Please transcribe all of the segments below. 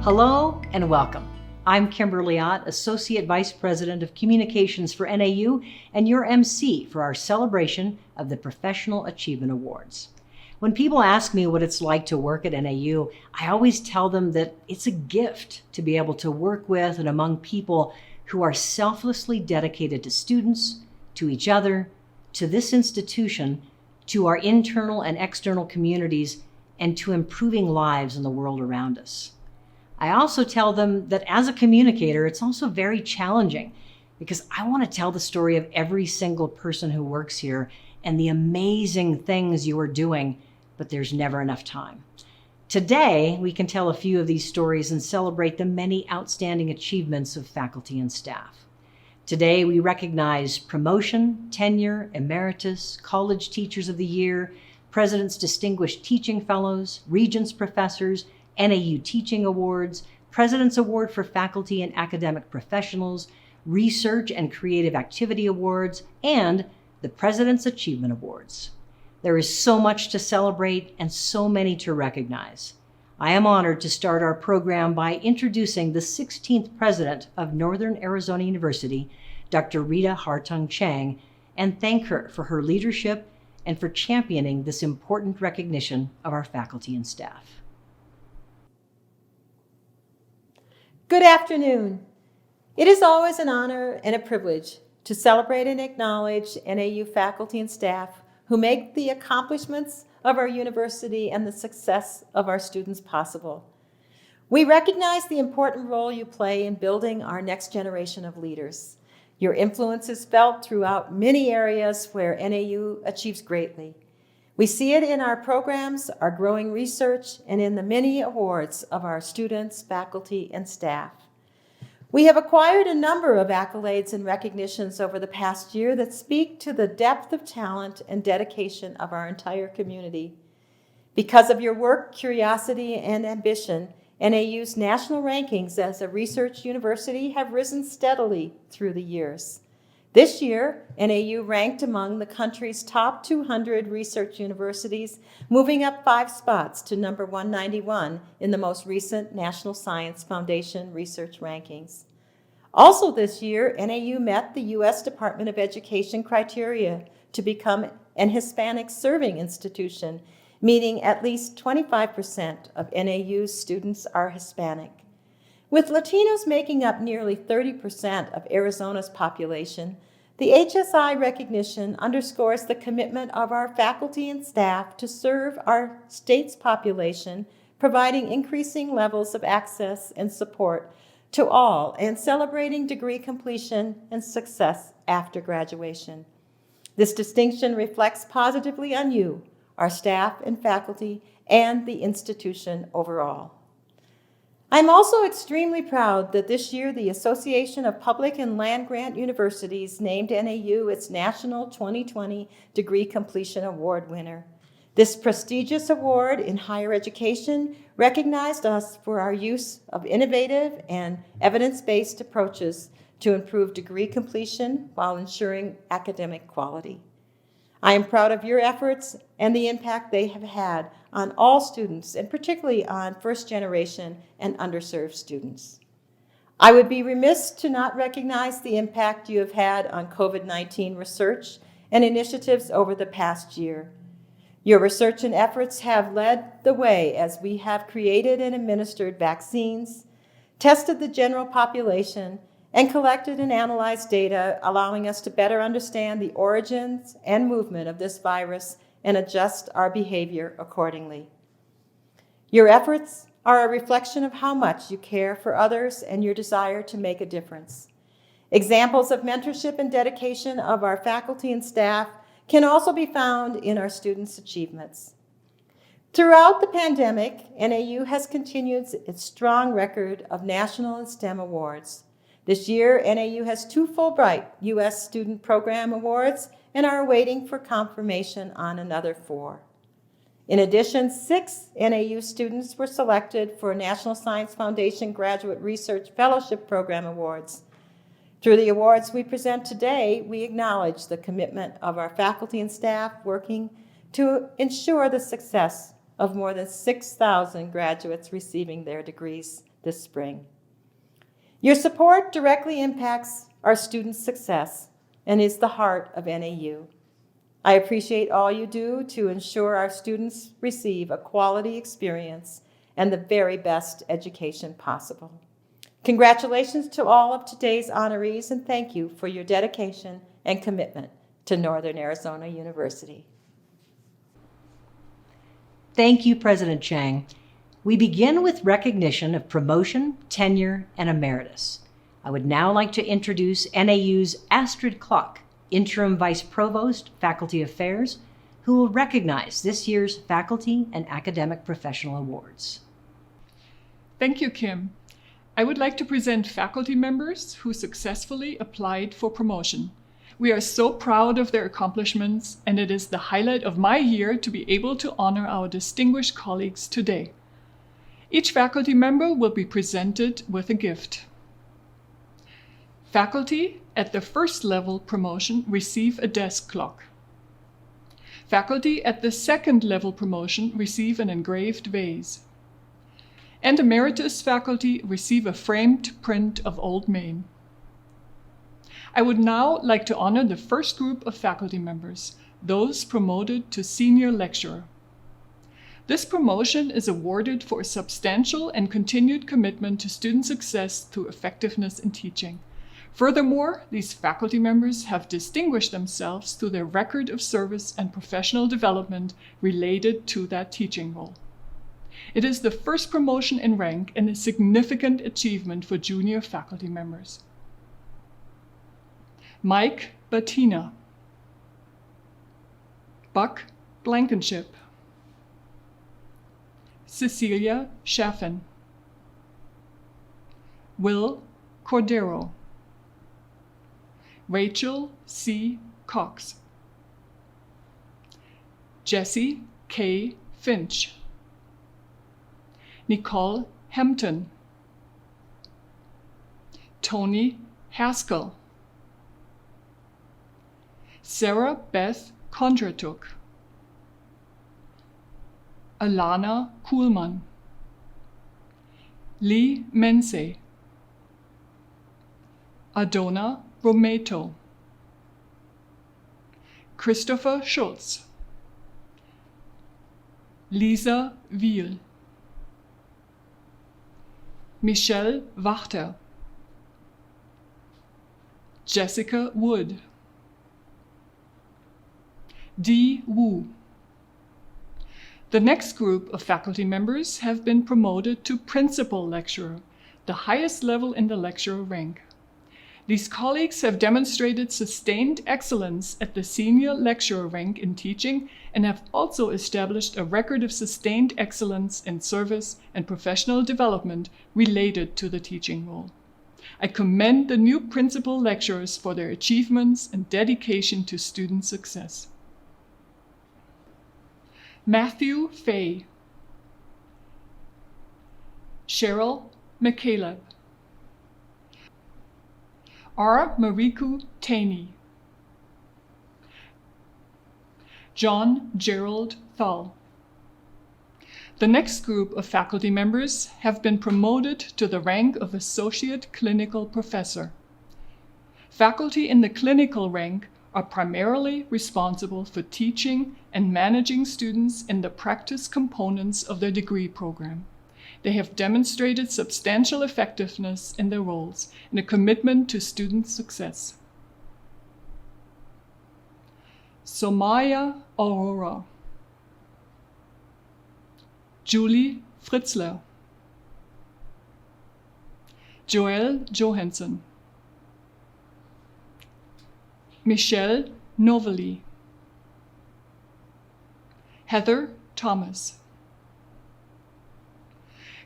Hello and welcome. I'm Kimberly Ott, Associate Vice President of Communications for NAU and your MC for our celebration of the Professional Achievement Awards. When people ask me what it's like to work at NAU, I always tell them that it's a gift to be able to work with and among people who are selflessly dedicated to students, to each other, to this institution, to our internal and external communities, and to improving lives in the world around us. I also tell them that as a communicator, it's also very challenging because I want to tell the story of every single person who works here and the amazing things you are doing, but there's never enough time. Today, we can tell a few of these stories and celebrate the many outstanding achievements of faculty and staff. Today, we recognize promotion, tenure, emeritus, college teachers of the year, President's Distinguished Teaching Fellows, Regents Professors, NAU Teaching Awards, President's Award for Faculty and Academic Professionals, Research and Creative Activity Awards, and the President's Achievement Awards. There is so much to celebrate and so many to recognize. I am honored to start our program by introducing the 16th President of Northern Arizona University, Dr. Rita Hartung Chang, and thank her for her leadership and for championing this important recognition of our faculty and staff. Good afternoon. It is always an honor and a privilege to celebrate and acknowledge NAU faculty and staff who make the accomplishments of our university and the success of our students possible. We recognize the important role you play in building our next generation of leaders. Your influence is felt throughout many areas where NAU achieves greatly. We see it in our programs, our growing research, and in the many awards of our students, faculty, and staff. We have acquired a number of accolades and recognitions over the past year that speak to the depth of talent and dedication of our entire community. Because of your work, curiosity, and ambition, NAU's national rankings as a research university have risen steadily through the years. This year, NAU ranked among the country's top 200 research universities, moving up 5 spots to number 191 in the most recent National Science Foundation research rankings. Also this year, NAU met the U.S. Department of Education criteria to become an Hispanic serving institution, meaning at least 25% of NAU's students are Hispanic. With Latinos making up nearly 30% of Arizona's population, the HSI recognition underscores the commitment of our faculty and staff to serve our state's population, providing increasing levels of access and support to all and celebrating degree completion and success after graduation. This distinction reflects positively on you, our staff and faculty, and the institution overall. I'm also extremely proud that this year the Association of Public and Land-Grant Universities named NAU its National 2020 Degree Completion Award winner. This prestigious award in higher education recognized us for our use of innovative and evidence-based approaches to improve degree completion while ensuring academic quality. I am proud of your efforts and the impact they have had on all students, and particularly on first-generation and underserved students. I would be remiss to not recognize the impact you have had on COVID-19 research and initiatives over the past year. Your research and efforts have led the way as we have created and administered vaccines, tested the general population, and collected and analyzed data, allowing us to better understand the origins and movement of this virus and adjust our behavior accordingly. Your efforts are a reflection of how much you care for others and your desire to make a difference. Examples of mentorship and dedication of our faculty and staff can also be found in our students' achievements. Throughout the pandemic, NAU has continued its strong record of national and STEM awards. This year, NAU has 2 Fulbright U.S. Student Program Awards and are waiting for confirmation on another 4. In addition, 6 NAU students were selected for National Science Foundation Graduate Research Fellowship Program Awards. Through the awards we present today, we acknowledge the commitment of our faculty and staff working to ensure the success of more than 6,000 graduates receiving their degrees this spring. Your support directly impacts our students' success and is the heart of NAU. I appreciate all you do to ensure our students receive a quality experience and the very best education possible. Congratulations to all of today's honorees, and thank you for your dedication and commitment to Northern Arizona University. Thank you, President Chang. We begin with recognition of promotion, tenure, and emeritus. I would now like to introduce NAU's Astrid Klock, Interim Vice Provost, Faculty Affairs, who will recognize this year's Faculty and Academic Professional Awards. Thank you, Kim. I would like to present faculty members who successfully applied for promotion. We are so proud of their accomplishments, and it is the highlight of my year to be able to honor our distinguished colleagues today. Each faculty member will be presented with a gift. Faculty at the first level promotion receive a desk clock. Faculty at the second level promotion receive an engraved vase. And emeritus faculty receive a framed print of Old Main. I would now like to honor the first group of faculty members, those promoted to senior lecturer. This promotion is awarded for a substantial and continued commitment to student success through effectiveness in teaching. Furthermore, these faculty members have distinguished themselves through their record of service and professional development related to that teaching role. It is the first promotion in rank and a significant achievement for junior faculty members. Mike Bettina, Buck Blankenship, Cecilia Schaffen, Will Cordero, Rachel C. Cox, Jesse K. Finch, Nicole Hampton, Tony Haskell, Sarah Beth Kondratuk, Alana Kuhlmann, Lee Mense, Adona Rometo, Christopher Schultz, Lisa Wiel, Michelle Wachter, Jessica Wood, Dee Wu. The next group of faculty members have been promoted to principal lecturer, the highest level in the lecturer rank. These colleagues have demonstrated sustained excellence at the senior lecturer rank in teaching and have also established a record of sustained excellence in service and professional development related to the teaching role. I commend the new principal lecturers for their achievements and dedication to student success. Matthew Fay, Cheryl McCaleb, R. Mariku Taney, John Gerald Thal. The next group of faculty members have been promoted to the rank of Associate Clinical Professor. Faculty in the clinical rank are primarily responsible for teaching and managing students in the practice components of their degree program. They have demonstrated substantial effectiveness in their roles and a commitment to student success. Somaya Aurora, Julie Fritzler, Joel Johansson, Michelle Novelli, Heather Thomas.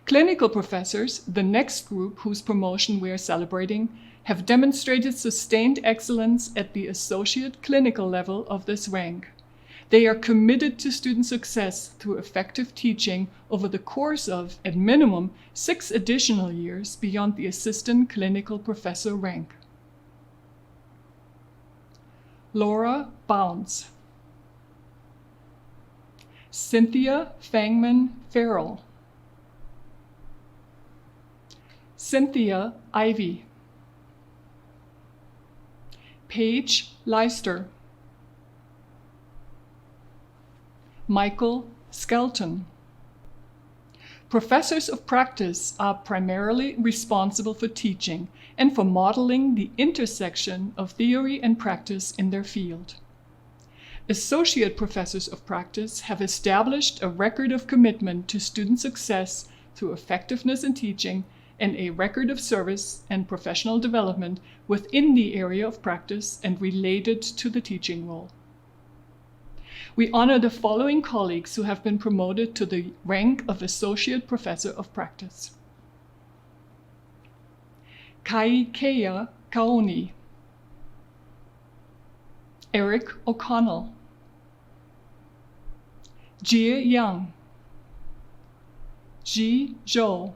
Clinical professors, the next group whose promotion we are celebrating, have demonstrated sustained excellence at the associate clinical level of this rank. They are committed to student success through effective teaching over the course of, at minimum, 6 additional years beyond the assistant clinical professor rank. Laura Bounds, Cynthia Fangman Farrell, Cynthia Ivy, Paige Leister, Michael Skelton. Professors of practice are primarily responsible for teaching and for modeling the intersection of theory and practice in their field. Associate professors of practice have established a record of commitment to student success through effectiveness in teaching and a record of service and professional development within the area of practice and related to the teaching role. We honor the following colleagues who have been promoted to the rank of Associate Professor of Practice. Kaikeya Kaoni, Eric O'Connell, Jie Yang, Ji Zhou.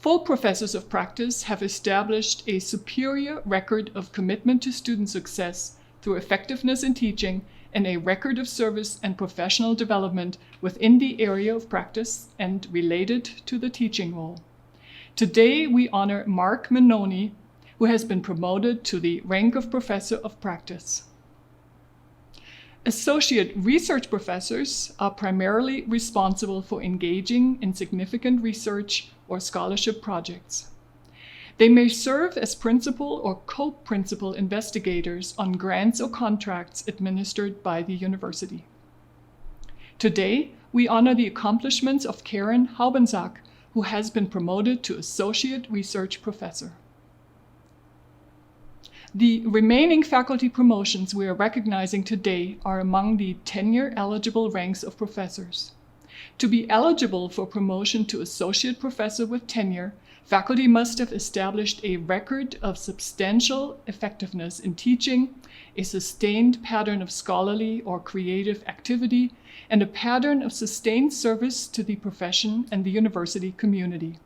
Full professors of practice have established a superior record of commitment to student success through effectiveness in teaching and a record of service and professional development within the area of practice and related to the teaching role. Today, we honor Mark Menoni, who has been promoted to the rank of Professor of Practice. Associate research professors are primarily responsible for engaging in significant research or scholarship projects. They may serve as principal or co-principal investigators on grants or contracts administered by the university. Today, we honor the accomplishments of Karen Haubensack, who has been promoted to Associate Research Professor. The remaining faculty promotions we are recognizing today are among the tenure-eligible ranks of professors. To be eligible for promotion to Associate Professor with tenure, faculty must have established a record of substantial effectiveness in teaching, a sustained pattern of scholarly or creative activity, and a pattern of sustained service to the profession and the university community.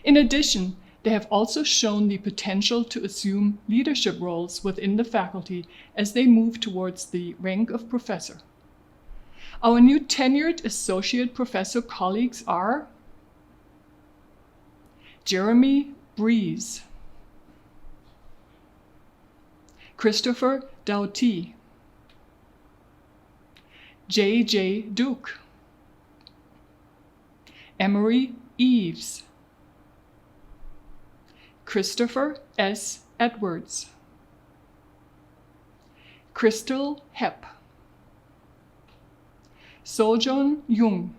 In addition, they have also shown the potential to assume leadership roles within the faculty as they move towards the rank of professor. Our new tenured associate professor colleagues are Jeremy Breeze, Christopher Doughty, J.J. Duke, Emery Eves, Christopher S. Edwards, Crystal Hepp, Sojun Jung,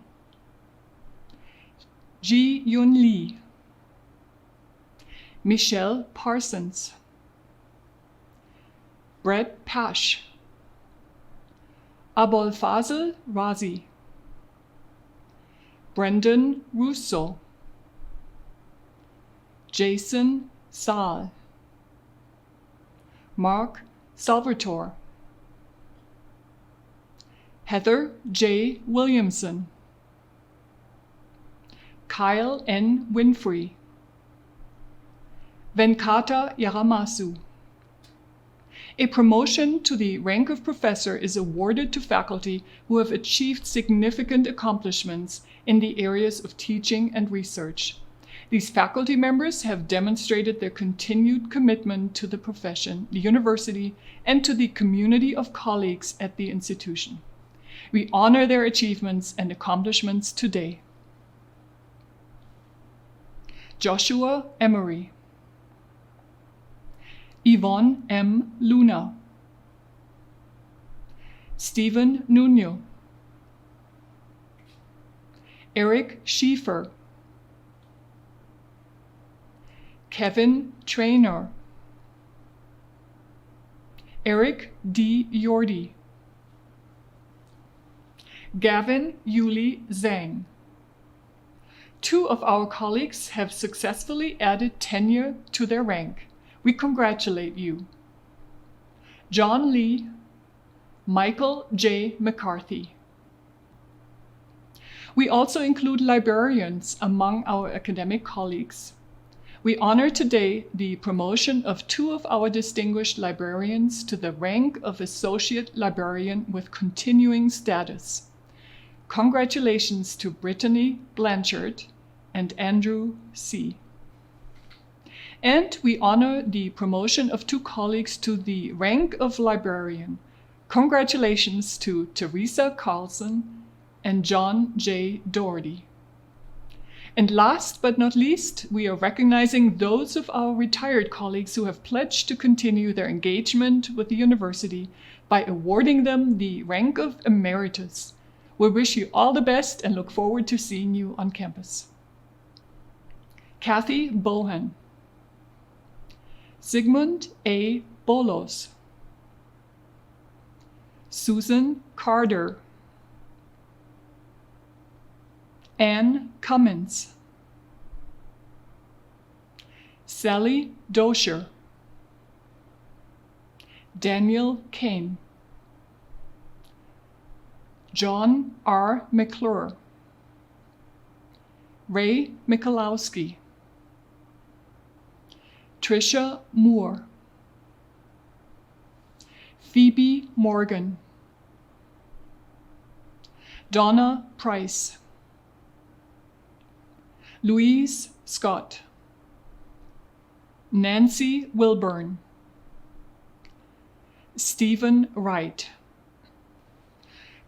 Ji Yun Lee, Michelle Parsons, Brett Pash, Abolfazl Razi, Brendan Russo, Jason Saal, Mark Salvatore, Heather J. Williamson, Kyle N. Winfrey, Venkata Yaramasu. A promotion to the rank of professor is awarded to faculty who have achieved significant accomplishments in the areas of teaching and research. These faculty members have demonstrated their continued commitment to the profession, the university, and to the community of colleagues at the institution. We honor their achievements and accomplishments today. Joshua Emery, Yvonne M. Luna, Stephen Nuno, Eric Schiefer, Kevin Traynor, Eric D. Yordi, Gavin Yuli Zhang. Two of our colleagues have successfully added tenure to their rank. We congratulate you. John Lee, Michael J. McCarthy. We also include librarians among our academic colleagues. We honor today the promotion of two of our distinguished librarians to the rank of Associate Librarian with continuing status. Congratulations to Brittany Blanchard and Andrew C. And we honor the promotion of 2 colleagues to the rank of librarian. Congratulations to Teresa Carlson and John J. Doherty. And last but not least, we are recognizing those of our retired colleagues who have pledged to continue their engagement with the university by awarding them the rank of emeritus. We wish you all the best and look forward to seeing you on campus. Kathy Bohan. Sigmund A. Bolos. Susan Carter. Anne Cummins. Sally Dosher. Daniel Kane. John R. McClure. Ray Michalowski. Tricia Moore. Phoebe Morgan. Donna Price. Louise Scott. Nancy Wilburn. Stephen Wright.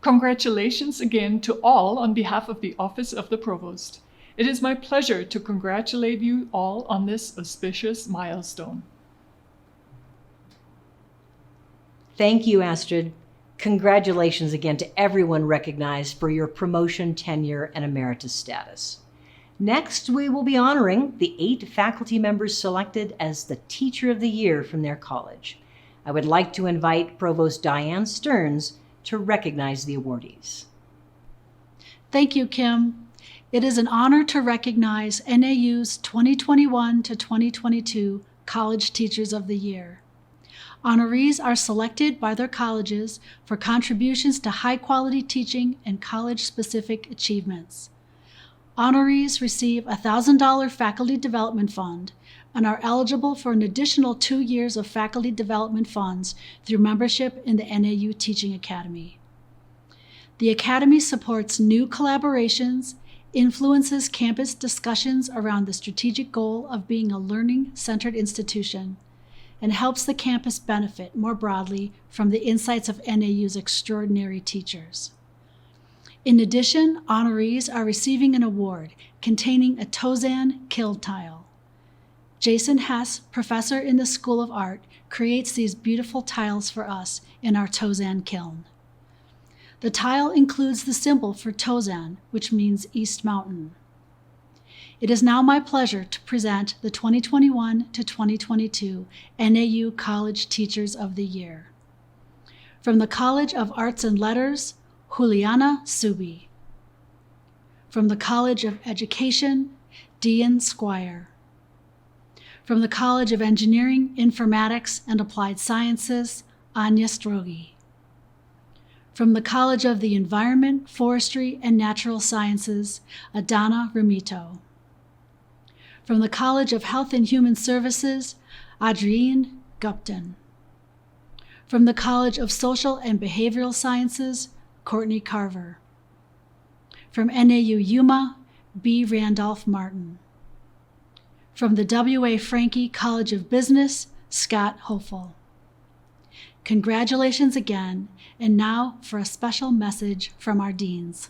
Congratulations again to all on behalf of the Office of the Provost. It is my pleasure to congratulate you all on this auspicious milestone. Thank you, Astrid. Congratulations again to everyone recognized for your promotion, tenure, and emeritus status. Next, we will be honoring the 8 faculty members selected as the Teacher of the Year from their college. I would like to invite Provost Diane Stearns to recognize the awardees. Thank you, Kim. It is an honor to recognize NAU's 2021 to 2022 College Teachers of the Year. Honorees are selected by their colleges for contributions to high-quality teaching and college-specific achievements. Honorees receive a $1,000 faculty development fund and are eligible for an additional 2 years of faculty development funds through membership in the NAU Teaching Academy. The Academy supports new collaborations, influences campus discussions around the strategic goal of being a learning-centered institution, and helps the campus benefit more broadly from the insights of NAU's extraordinary teachers. In addition, honorees are receiving an award containing a Tozan kiln tile. Jason Hess, professor in the School of Art, creates these beautiful tiles for us in our Tozan kiln. The tile includes the symbol for Tozan, which means East Mountain. It is now my pleasure to present the 2021 to 2022 NAU College Teachers of the Year. From the College of Arts and Letters, Juliana Subi. From the College of Education, Dean Squire. From the College of Engineering, Informatics, and Applied Sciences, Anya Strogi. From the College of the Environment, Forestry, and Natural Sciences, Adana Ramito. From the College of Health and Human Services, Adrienne Gupton. From the College of Social and Behavioral Sciences, Courtney Carver. From NAU Yuma, B. Randolph Martin. From the W.A. Franke College of Business, Scott Hoeffel. Congratulations again, and now for a special message from our deans.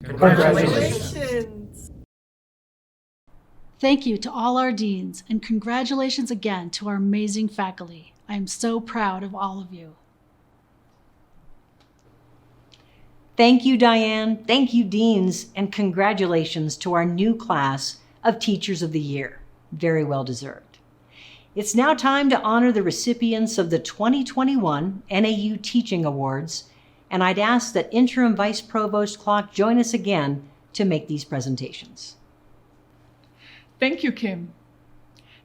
Congratulations! Thank you to all our deans, and congratulations again to our amazing faculty. I am so proud of all of you. Thank you, Diane. Thank you, deans, and congratulations to our new class of Teachers of the Year. Very well deserved. It's now time to honor the recipients of the 2021 NAU Teaching Awards, and I'd ask that Interim Vice Provost Clark join us again to make these presentations. Thank you, Kim.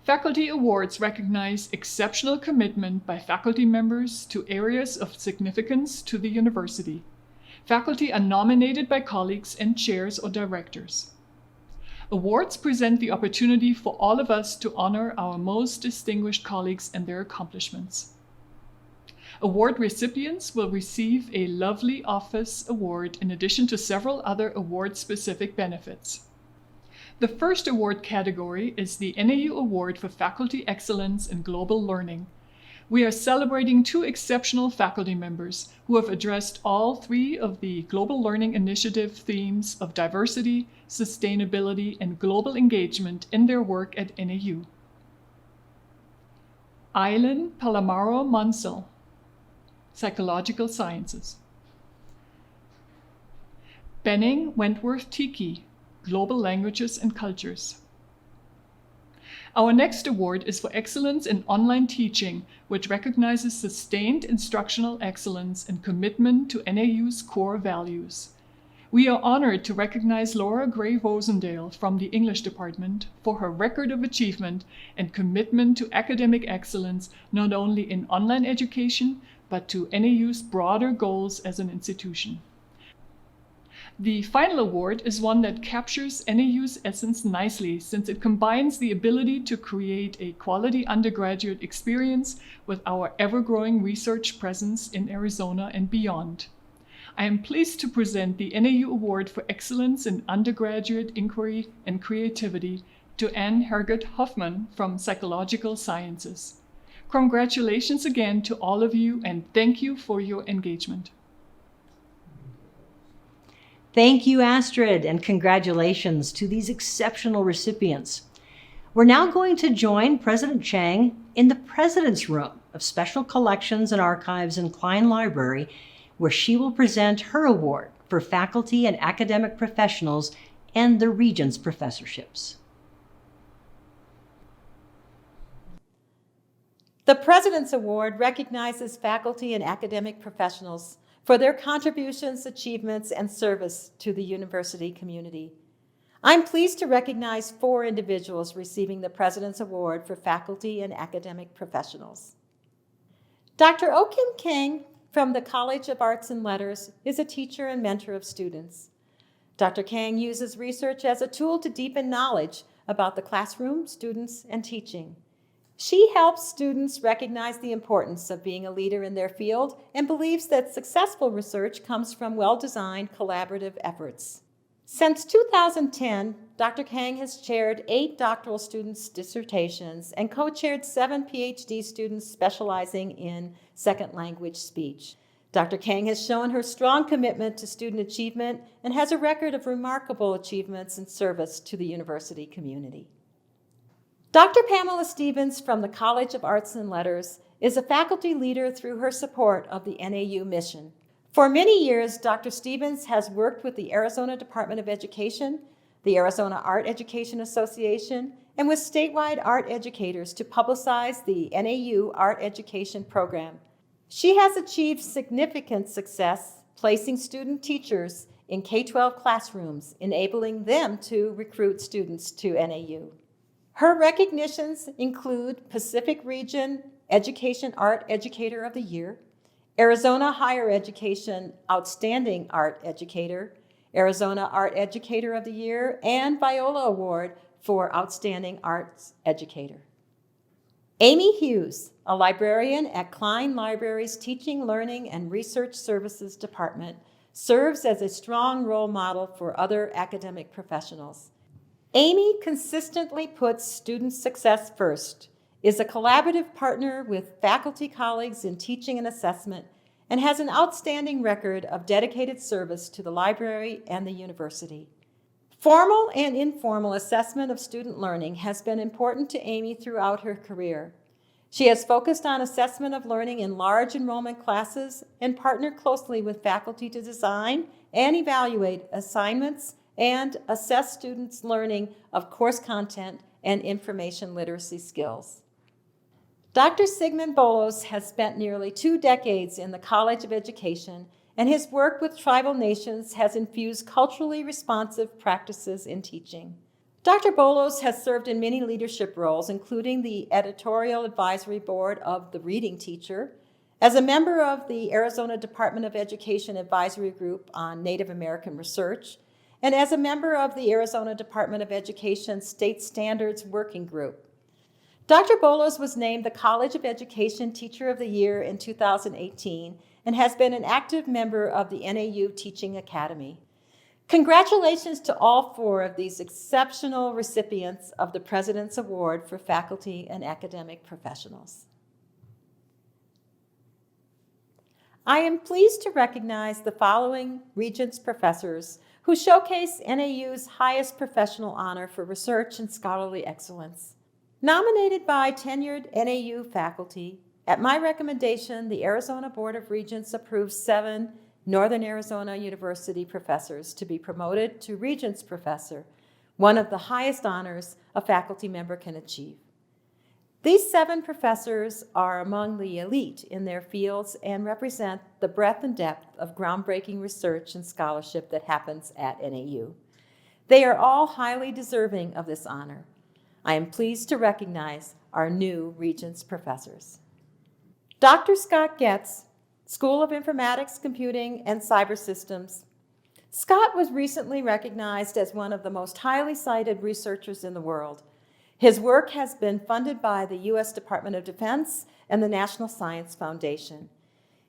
Faculty awards recognize exceptional commitment by faculty members to areas of significance to the university. Faculty are nominated by colleagues and chairs or directors. Awards present the opportunity for all of us to honor our most distinguished colleagues and their accomplishments. Award recipients will receive a Lovely Office Award in addition to several other award-specific benefits. The first award category is the NAU Award for Faculty Excellence in Global Learning. We are celebrating 2 exceptional faculty members who have addressed all 3 of the Global Learning Initiative themes of diversity, sustainability, and global engagement in their work at NAU. Aileen Palamaro Mansell, Psychological Sciences. Benning Wentworth Tiki, Global Languages and Cultures. Our next award is for excellence in online teaching, which recognizes sustained instructional excellence and commitment to NAU's core values. We are honored to recognize Laura Gray-Rosendale from the English Department for her record of achievement and commitment to academic excellence, not only in online education, but to NAU's broader goals as an institution. The final award is one that captures NAU's essence nicely, since it combines the ability to create a quality undergraduate experience with our ever-growing research presence in Arizona and beyond. I am pleased to present the NAU Award for Excellence in Undergraduate Inquiry and Creativity to Anne Hergert Hoffman from Psychological Sciences. Congratulations again to all of you, and thank you for your engagement. Thank you, Astrid, and congratulations to these exceptional recipients. We're now going to join President Chang in the President's Room of Special Collections and Archives in Klein Library, where she will present her award for faculty and academic professionals and the Regents Professorships. The President's Award recognizes faculty and academic professionals for their contributions, achievements, and service to the university community. I'm pleased to recognize 4 individuals receiving the President's Award for faculty and academic professionals. Dr. O-Kim Kang from the College of Arts and Letters is a teacher and mentor of students. Dr. Kang uses research as a tool to deepen knowledge about the classroom, students, and teaching. She helps students recognize the importance of being a leader in their field and believes that successful research comes from well-designed collaborative efforts. Since 2010, Dr. Kang has chaired 8 doctoral students' dissertations and co-chaired 7 PhD students specializing in second language speech. Dr. Kang has shown her strong commitment to student achievement and has a record of remarkable achievements and service to the university community. Dr. Pamela Stevens from the College of Arts and Letters is a faculty leader through her support of the NAU mission. For many years, Dr. Stevens has worked with the Arizona Department of Education, the Arizona Art Education Association, and with statewide art educators to publicize the NAU Art Education Program. She has achieved significant success placing student teachers in K-12 classrooms, enabling them to recruit students to NAU. Her recognitions include Pacific Region Education Art Educator of the Year, Arizona Higher Education Outstanding Art Educator, Arizona Art Educator of the Year, and Viola Award for Outstanding Arts Educator. Amy Hughes, a librarian at Klein Library's Teaching, Learning, and Research Services Department, serves as a strong role model for other academic professionals. Amy consistently puts student success first, is a collaborative partner with faculty colleagues in teaching and assessment, and has an outstanding record of dedicated service to the library and the university. Formal and informal assessment of student learning has been important to Amy throughout her career. She has focused on assessment of learning in large enrollment classes and partnered closely with faculty to design and evaluate assignments and assess students' learning of course content and information literacy skills. Dr. Sigmund Bolos has spent nearly 2 decades in the College of Education, and his work with tribal nations has infused culturally responsive practices in teaching. Dr. Bolos has served in many leadership roles, including the editorial advisory board of The Reading Teacher, as a member of the Arizona Department of Education Advisory Group on Native American Research, and as a member of the Arizona Department of Education State Standards Working Group. Dr. Bolos was named the College of Education Teacher of the Year in 2018 and has been an active member of the NAU Teaching Academy. Congratulations to all 4 of these exceptional recipients of the President's Award for Faculty and Academic Professionals. I am pleased to recognize the following Regents Professors who showcase NAU's highest professional honor for research and scholarly excellence. Nominated by tenured NAU faculty, at my recommendation, the Arizona Board of Regents approves 7 Northern Arizona University professors to be promoted to Regents Professor, one of the highest honors a faculty member can achieve. These 7 professors are among the elite in their fields and represent the breadth and depth of groundbreaking research and scholarship that happens at NAU. They are all highly deserving of this honor. I am pleased to recognize our new Regents Professors. Dr. Scott Getz, School of Informatics, Computing, and Cyber Systems. Scott was recently recognized as one of the most highly cited researchers in the world. His work has been funded by the U.S. Department of Defense and the National Science Foundation.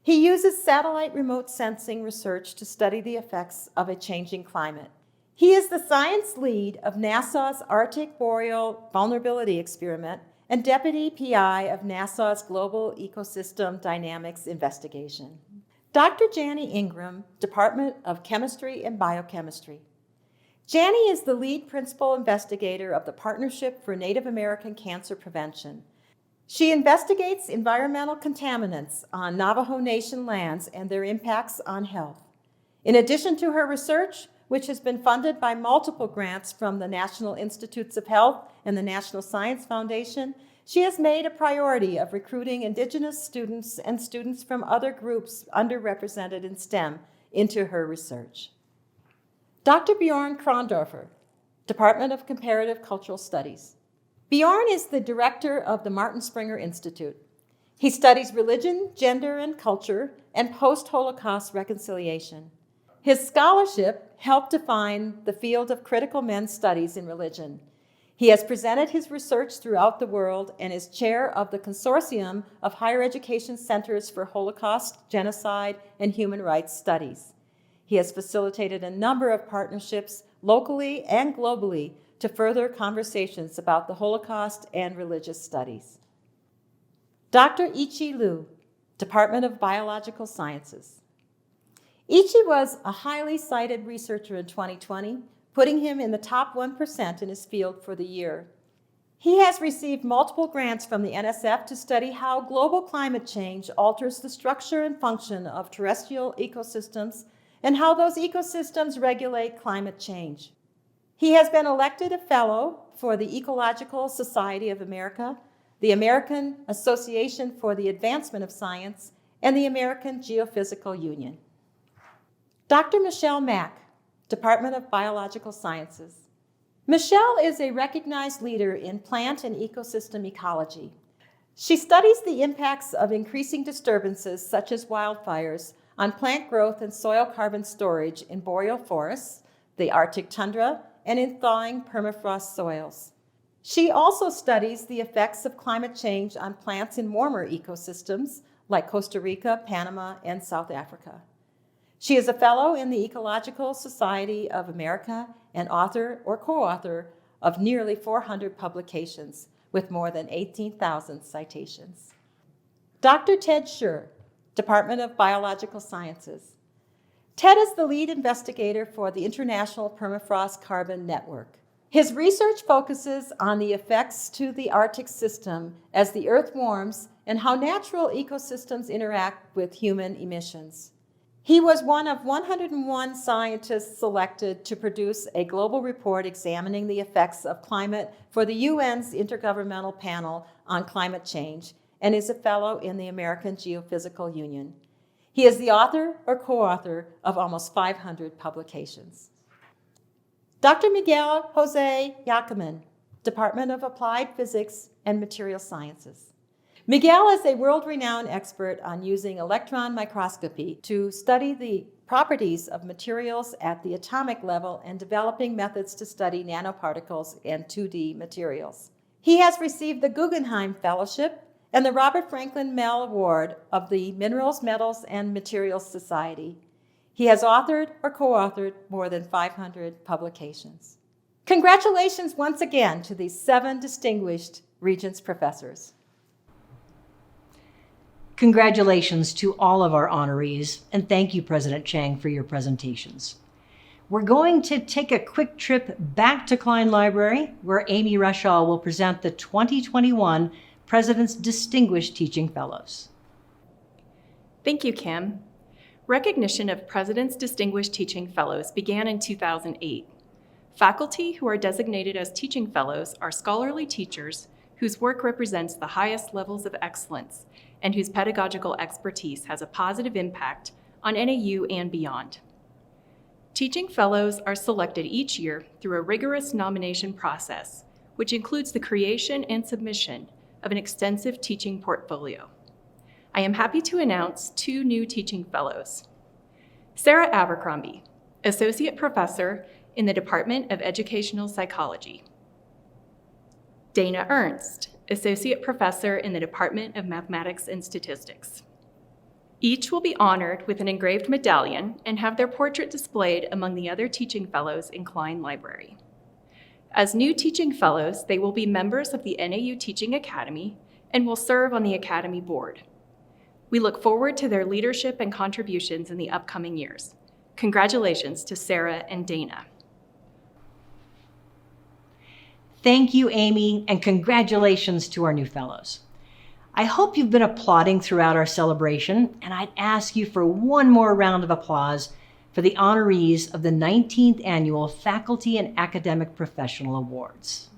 He uses satellite remote sensing research to study the effects of a changing climate. He is the science lead of NASA's Arctic Boreal Vulnerability Experiment and deputy PI of NASA's Global Ecosystem Dynamics Investigation. Dr. Janie Ingram, Department of Chemistry and Biochemistry. Janie is the lead principal investigator of the Partnership for Native American Cancer Prevention. She investigates environmental contaminants on Navajo Nation lands and their impacts on health. In addition to her research, which has been funded by multiple grants from the National Institutes of Health and the National Science Foundation, she has made a priority of recruiting Indigenous students and students from other groups underrepresented in STEM into her research. Dr. Bjorn Krondorfer, Department of Comparative Cultural Studies. Bjorn is the director of the Martin Springer Institute. He studies religion, gender and culture, and post-Holocaust reconciliation. His scholarship helped define the field of critical men's studies in religion. He has presented his research throughout the world and is chair of the Consortium of Higher Education Centers for Holocaust, Genocide, and Human Rights Studies. He has facilitated a number of partnerships locally and globally to further conversations about the Holocaust and religious studies. Dr. Ichi Liu, Department of Biological Sciences. Ichi was a highly cited researcher in 2020, putting him in the top 1% in his field for the year. He has received multiple grants from the NSF to study how global climate change alters the structure and function of terrestrial ecosystems and how those ecosystems regulate climate change. He has been elected a fellow for the Ecological Society of America, the American Association for the Advancement of Science, and the American Geophysical Union. Dr. Michelle Mack, Department of Biological Sciences. Michelle is a recognized leader in plant and ecosystem ecology. She studies the impacts of increasing disturbances such as wildfires on plant growth and soil carbon storage in boreal forests, the Arctic tundra, and in thawing permafrost soils. She also studies the effects of climate change on plants in warmer ecosystems like Costa Rica, Panama, and South Africa. She is a fellow in the Ecological Society of America and author or co-author of nearly 400 publications with more than 18,000 citations. Dr. Ted Schur, Department of Biological Sciences. Ted is the lead investigator for the International Permafrost Carbon Network. His research focuses on the effects to the Arctic system as the Earth warms and how natural ecosystems interact with human emissions. He was one of 101 scientists selected to produce a global report examining the effects of climate for the UN's Intergovernmental Panel on Climate Change and is a fellow in the American Geophysical Union. He is the author or co-author of almost 500 publications. Dr. Miguel Jose Yacaman, Department of Applied Physics and Material Sciences. Miguel is a world-renowned expert on using electron microscopy to study the properties of materials at the atomic level and developing methods to study nanoparticles and 2D materials. He has received the Guggenheim Fellowship and the Robert Franklin Mell Award of the Minerals, Metals, and Materials Society. He has authored or co-authored more than 500 publications. Congratulations once again to these 7 distinguished Regents Professors. Congratulations to all of our honorees, and thank you, President Chang, for your presentations. We're going to take a quick trip back to Klein Library, where Amy Rushall will present the 2021 President's Distinguished Teaching Fellows. Thank you, Kim. Recognition of President's Distinguished Teaching Fellows began in 2008. Faculty who are designated as teaching fellows are scholarly teachers whose work represents the highest levels of excellence and whose pedagogical expertise has a positive impact on NAU and beyond. Teaching fellows are selected each year through a rigorous nomination process, which includes the creation and submission of an extensive teaching portfolio. I am happy to announce 2 new teaching fellows. Sarah Abercrombie, Associate Professor in the Department of Educational Psychology. Dana Ernst, Associate Professor in the Department of Mathematics and Statistics. Each will be honored with an engraved medallion and have their portrait displayed among the other teaching fellows in Klein Library. As new teaching fellows, they will be members of the NAU Teaching Academy and will serve on the Academy Board. We look forward to their leadership and contributions in the upcoming years. Congratulations to Sarah and Dana. Thank you, Amy, and congratulations to our new fellows. I hope you've been applauding throughout our celebration, and I'd ask you for one more round of applause for the honorees of the 19th Annual Faculty and Academic Professional Awards.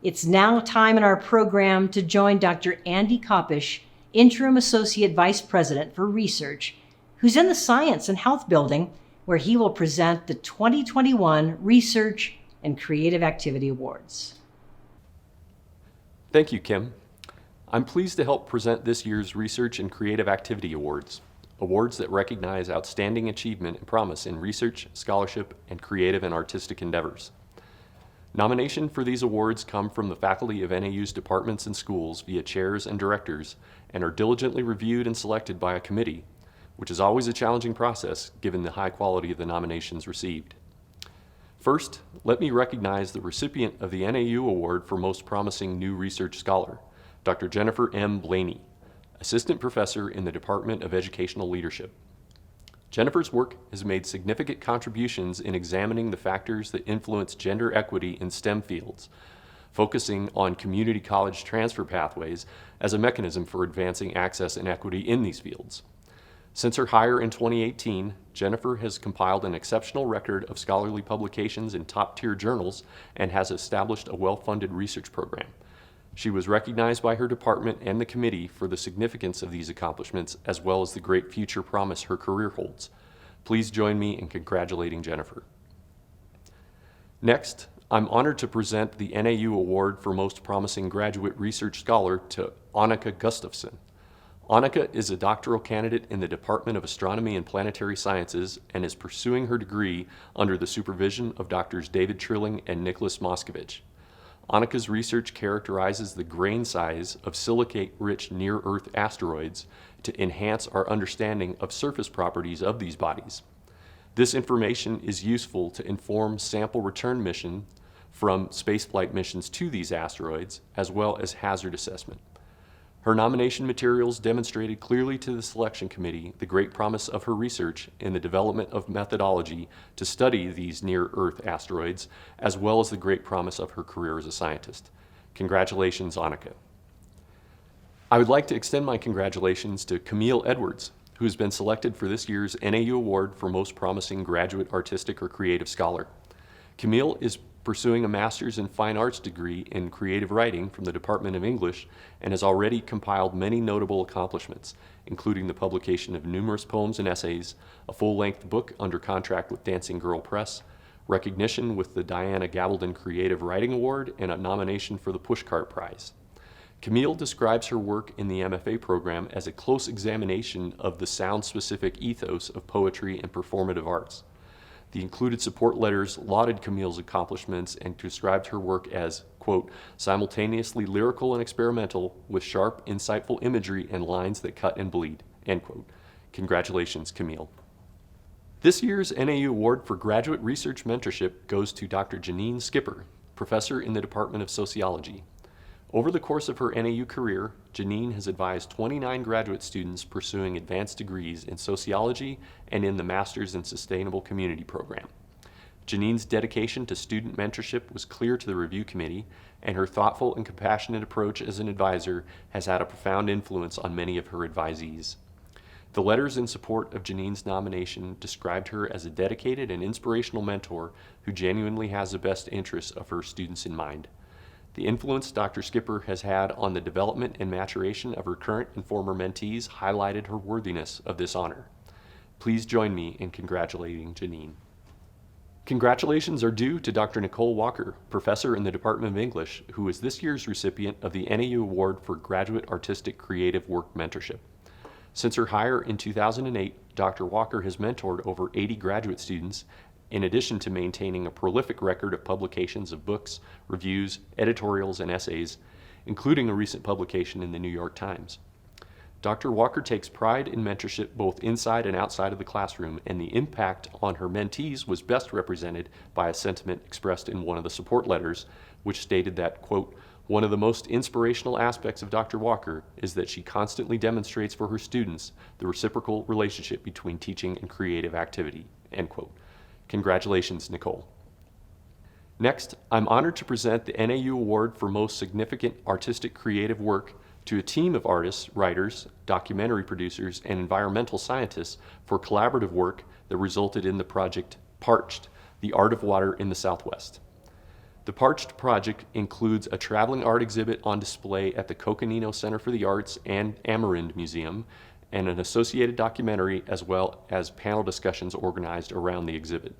It's now time in our program to join Dr. Andy Kopish, Interim Associate Vice President for Research, who's in the Science and Health Building, where he will present the 2021 Research and Creative Activity Awards. Thank you, Kim. I'm pleased to help present this year's Research and Creative Activity Awards, awards that recognize outstanding achievement and promise in research, scholarship, and creative and artistic endeavors. Nomination for these awards come from the faculty of NAU's departments and schools via chairs and directors and are diligently reviewed and selected by a committee, which is always a challenging process given the high quality of the nominations received. First, let me recognize the recipient of the NAU Award for Most Promising New Research Scholar, Dr. Jennifer M. Blaney, Assistant Professor in the Department of Educational Leadership. Jennifer's work has made significant contributions in examining the factors that influence gender equity in STEM fields, focusing on community college transfer pathways as a mechanism for advancing access and equity in these fields. Since her hire in 2018, Jennifer has compiled an exceptional record of scholarly publications in top-tier journals and has established a well-funded research program. She was recognized by her department and the committee for the significance of these accomplishments, as well as the great future promise her career holds. Please join me in congratulating Jennifer. Next, I'm honored to present the NAU Award for Most Promising Graduate Research Scholar to Annika Gustafsson. Annika is a doctoral candidate in the Department of Astronomy and Planetary Sciences and is pursuing her degree under the supervision of Drs. David Trilling and Nicholas Moskovich. Annika's research characterizes the grain size of silicate-rich near-Earth asteroids to enhance our understanding of surface properties of these bodies. This information is useful to inform sample return mission from spaceflight missions to these asteroids, as well as hazard assessment. Her nomination materials demonstrated clearly to the selection committee the great promise of her research in the development of methodology to study these near-Earth asteroids, as well as the great promise of her career as a scientist. Congratulations, Annika. I would like to extend my congratulations to Camille Edwards, who has been selected for this year's NAU Award for Most Promising Graduate Artistic or Creative Scholar. Camille is pursuing a master's in fine arts degree in creative writing from the Department of English and has already compiled many notable accomplishments, including the publication of numerous poems and essays, a full-length book under contract with Dancing Girl Press, recognition with the Diana Gabaldon Creative Writing Award, and a nomination for the Pushcart Prize. Camille describes her work in the MFA program as a close examination of the sound-specific ethos of poetry and performative arts. The included support letters lauded Camille's accomplishments and described her work as, quote, simultaneously lyrical and experimental with sharp, insightful imagery and lines that cut and bleed, end quote. Congratulations, Camille. This year's NAU Award for Graduate Research Mentorship goes to Dr. Janine Skipper, professor in the Department of Sociology. Over the course of her NAU career, Janine has advised 29 graduate students pursuing advanced degrees in sociology and in the Masters in Sustainable Community program. Janine's dedication to student mentorship was clear to the review committee, and her thoughtful and compassionate approach as an advisor has had a profound influence on many of her advisees. The letters in support of Janine's nomination described her as a dedicated and inspirational mentor who genuinely has the best interests of her students in mind. The influence Dr. Skipper has had on the development and maturation of her current and former mentees highlighted her worthiness of this honor. Please join me in congratulating Janine. Congratulations are due to Dr. Nicole Walker, professor in the Department of English, who is this year's recipient of the NAU Award for Graduate Artistic Creative Work Mentorship. Since her hire in 2008, Dr. Walker has mentored over 80 graduate students, in addition to maintaining a prolific record of publications of books, reviews, editorials, and essays, including a recent publication in the New York Times. Dr. Walker takes pride in mentorship both inside and outside of the classroom, and the impact on her mentees was best represented by a sentiment expressed in one of the support letters, which stated that, quote, one of the most inspirational aspects of Dr. Walker is that she constantly demonstrates for her students the reciprocal relationship between teaching and creative activity, end quote. Congratulations, Nicole. Next, I'm honored to present the NAU Award for Most Significant Artistic Creative Work to a team of artists, writers, documentary producers, and environmental scientists for collaborative work that resulted in the project Parched, the Art of Water in the Southwest. The Parched project includes a traveling art exhibit on display at the Coconino Center for the Arts and Amerind Museum, and an associated documentary, as well as panel discussions organized around the exhibit.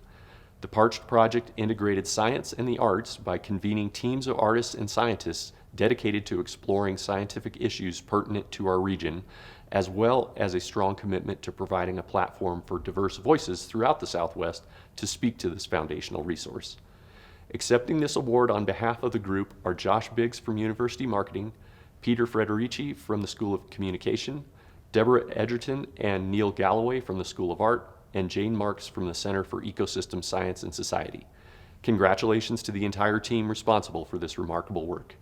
The Parched project integrated science and the arts by convening teams of artists and scientists dedicated to exploring scientific issues pertinent to our region, as well as a strong commitment to providing a platform for diverse voices throughout the Southwest to speak to this foundational resource. Accepting this award on behalf of the group are Josh Biggs from University Marketing, Peter Frederici from the School of Communication, Deborah Edgerton and Neil Galloway from the School of Art, and Jane Marks from the Center for Ecosystem Science and Society. Congratulations to the entire team responsible for this remarkable work.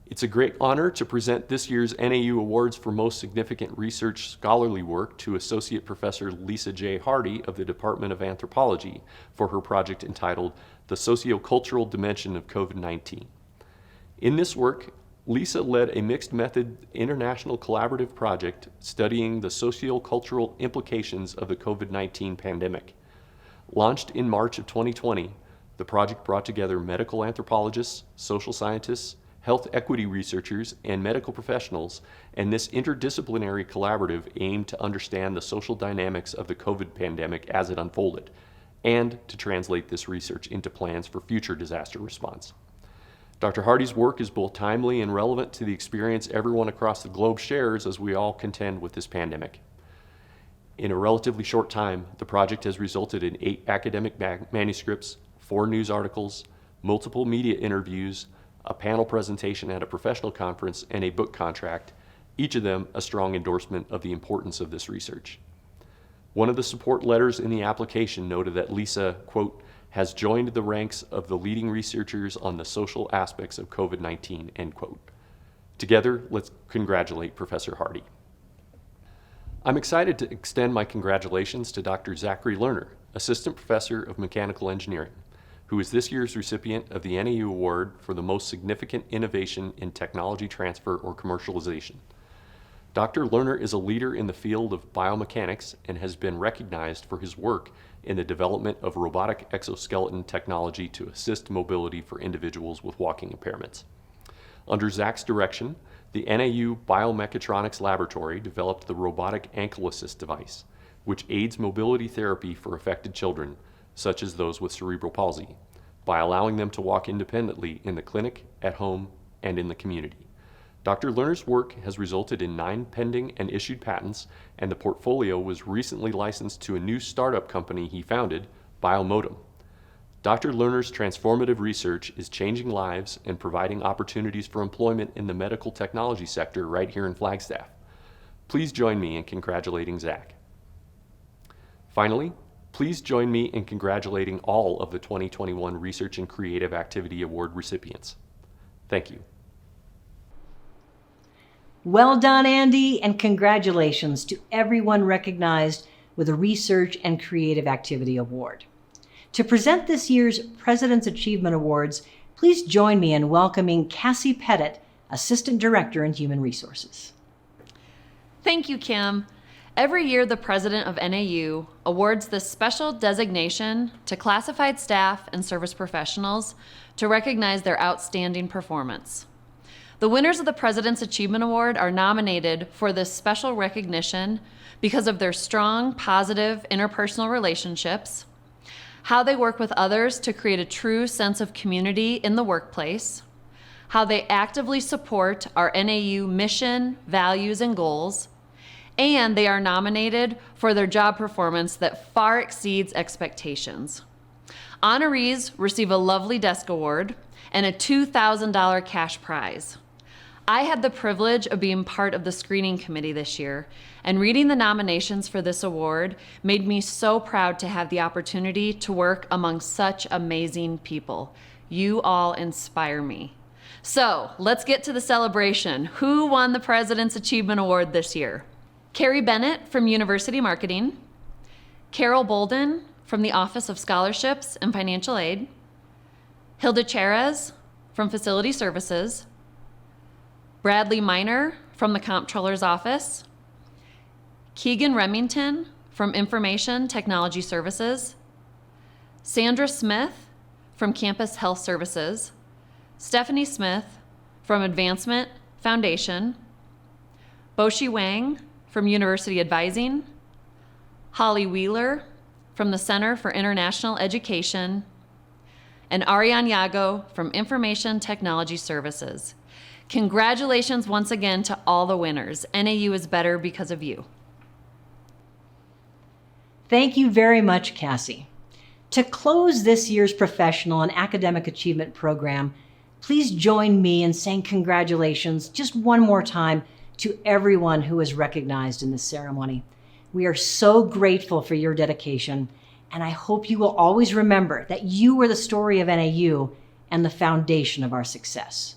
It's a great honor to present this year's NAU Awards for Most Significant Research Scholarly Work to Associate Professor Lisa J. Hardy of the Department of Anthropology for her project entitled The Sociocultural Dimension of COVID-19. In this work, Lisa led a mixed-method international collaborative project studying the sociocultural implications of the COVID-19 pandemic. Launched in March of 2020, the project brought together medical anthropologists, social scientists, health equity researchers, and medical professionals, and this interdisciplinary collaborative aimed to understand the social dynamics of the COVID pandemic as it unfolded, and to translate this research into plans for future disaster response. Dr. Hardy's work is both timely and relevant to the experience everyone across the globe shares as we all contend with this pandemic. In a relatively short time, the project has resulted in 8 academic manuscripts, 4 news articles, multiple media interviews, a panel presentation at a professional conference, and a book contract, each of them a strong endorsement of the importance of this research. One of the support letters in the application noted that Lisa, quote, has joined the ranks of the leading researchers on the social aspects of COVID-19, end quote. Together, let's congratulate Professor Hardy. I'm excited to extend my congratulations to Dr. Zachary Lerner, Assistant Professor of Mechanical Engineering, who is this year's recipient of the NAU Award for the Most Significant Innovation in Technology Transfer or Commercialization. Dr. Lerner is a leader in the field of biomechanics and has been recognized for his work in the development of robotic exoskeleton technology to assist mobility for individuals with walking impairments. Under Zach's direction, the NAU Biomechatronics Laboratory developed the robotic ankle assist device, which aids mobility therapy for affected children, such as those with cerebral palsy, by allowing them to walk independently in the clinic, at home, and in the community. Dr. Lerner's work has resulted in 9 pending and issued patents, and the portfolio was recently licensed to a new startup company he founded, Biomodem. Dr. Lerner's transformative research is changing lives and providing opportunities for employment in the medical technology sector right here in Flagstaff. Please join me in congratulating Zach. Finally, please join me in congratulating all of the 2021 Research and Creative Activity Award recipients. Thank you. Well done, Andy, and congratulations to everyone recognized with a Research and Creative Activity Award. To present this year's President's Achievement Awards, please join me in welcoming Cassie Pettit, Assistant Director in Human Resources. Thank you, Kim. Every year, the president of NAU awards this special designation to classified staff and service professionals to recognize their outstanding performance. The winners of the President's Achievement Award are nominated for this special recognition because of their strong, positive interpersonal relationships, how they work with others to create a true sense of community in the workplace, how they actively support our NAU mission, values, and goals, and they are nominated for their job performance that far exceeds expectations. Honorees receive a lovely desk award and a $2,000 cash prize. I had the privilege of being part of the screening committee this year, and reading the nominations for this award made me so proud to have the opportunity to work among such amazing people. You all inspire me. So let's get to the celebration. Who won the President's Achievement Award this year? Carrie Bennett from University Marketing, Carol Bolden from the Office of Scholarships and Financial Aid, Hilda Cherez from Facility Services, Bradley Miner from the Comptroller's Office, Keegan Remington from Information Technology Services, Sandra Smith from Campus Health Services, Stephanie Smith from Advancement Foundation, Boshi Wang from University Advising, Holly Wheeler from the Center for International Education, and Ariane Yago from Information Technology Services. Congratulations once again to all the winners. NAU is better because of you. Thank you very much, Cassie. To close this year's professional and academic achievement program, please join me in saying congratulations just one more time to everyone who is recognized in this ceremony. We are so grateful for your dedication, and I hope you will always remember that you were the story of NAU and the foundation of our success.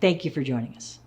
Thank you for joining us.